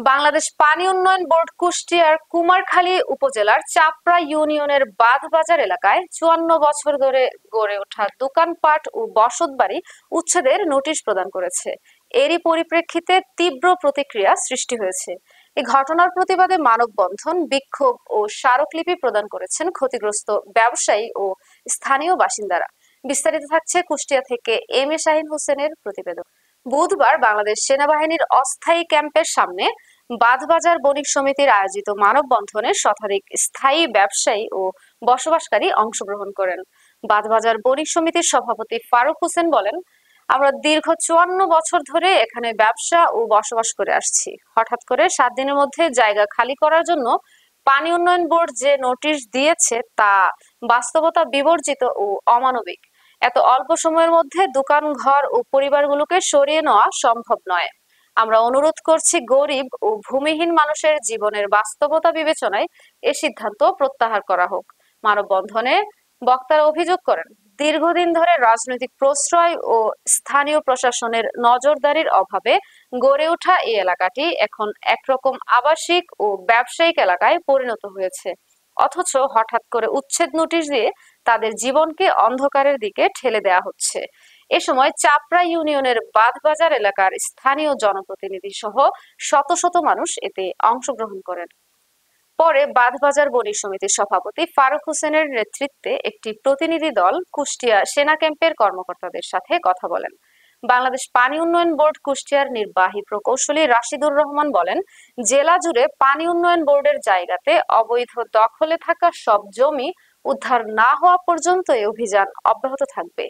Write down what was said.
বাংলাদেশ পানি উন্নয়ন বোর্ড কুষ্টিয়ার কুমারখালী উপজেলার চাপড়া ইউনিয়নের বাঁধবাজার এলাকায় ৫৪ বছর ধরে গড়ে ওঠা দোকানপাট ও বসতবাড়ি উচ্ছেদের নোটিশ প্রদান করেছে। এরই পরিপ্রেক্ষিতে তীব্র প্রতিক্রিয়া সৃষ্টি হয়েছে। এই ঘটনার প্রতিবাদে মানববন্ধন, বিক্ষোভ ও স্মারকলিপি প্রদান করেছেন ক্ষতিগ্রস্ত ব্যবসায়ী ও স্থানীয় বাসিন্দারা। বিস্তারিত থাকছে কুষ্টিয়া থেকে এম এ শাহিন হোসেনের প্রতিবেদন। বুধবার বাংলাদেশ সেনাবাহিনীর অস্থায়ী ক্যাম্পের সামনে বাঁধবাজার বণিক সমিতির আয়োজিত মানববন্ধনে শতাধিক স্থায়ী ব্যবসায়ী ও বসবাসকারী অংশগ্রহণ করেন। বাঁধবাজার বণিক সমিতির সভাপতি ফারুক হোসেন বলেন, আমরা দীর্ঘ ৫৪ বছর ধরে এখানে ব্যবসা ও বসবাস করে আসছি। হঠাৎ করে ৭ দিনের মধ্যে জায়গা খালি করার জন্য পানি উন্নয়ন বোর্ড যে নোটিশ দিয়েছে তা বাস্তবতা বিবর্জিত ও অমানবিক। এত অল্প সময়ের মধ্যে দোকান, ঘর ও পরিবারগুলোকে সরিয়ে নেওয়া সম্ভব নয়। আমরা অনুরোধ করছি, গরিব ও ভূমিহীন মানুষের জীবনের বাস্তবতা বিবেচনায় এ সিদ্ধান্ত প্রত্যাহার করা হোক। মানববন্ধনে বক্তারা অভিযোগ করেন, দীর্ঘদিন ধরে রাজনৈতিক প্রশ্রয় ও স্থানীয় প্রশাসনের নজরদারির অভাবে গড়ে ওঠা এই এলাকাটি এখন একরকম আবাসিক ও ব্যবসায়িক এলাকায় পরিণত হয়েছে। অথচ হঠাৎ করে উচ্ছেদ নোটিশ দিয়ে তাদের জীবনকে অন্ধকারের দিকে ঠেলে দেওয়া হচ্ছে। এ সময় চাপড়া ইউনিয়নের বাঁধবাজার এলাকার স্থানীয় জনপ্রতিনিধি সহ শত শত মানুষ এতে অংশগ্রহণ করেন। পরে বাঁধবাজার বণিক সমিতির সভাপতি ফারুক হোসেনের নেতৃত্বে একটি প্রতিনিধি দল কুষ্টিয়া সেনা ক্যাম্পের কর্মকর্তাদের সাথে কথা বলেন। বাংলাদেশ পানি উন্নয়ন বোর্ড কুষ্টিয়ার নির্বাহী প্রকৌশলী রাশিদুর রহমান বলেন, জেলা জুড়ে পানি উন্নয়ন বোর্ডের জায়গাতে অবৈধ দখলে থাকা সব জমি উদ্ধার না হওয়া পর্যন্ত এই অভিযান অব্যাহত থাকবে।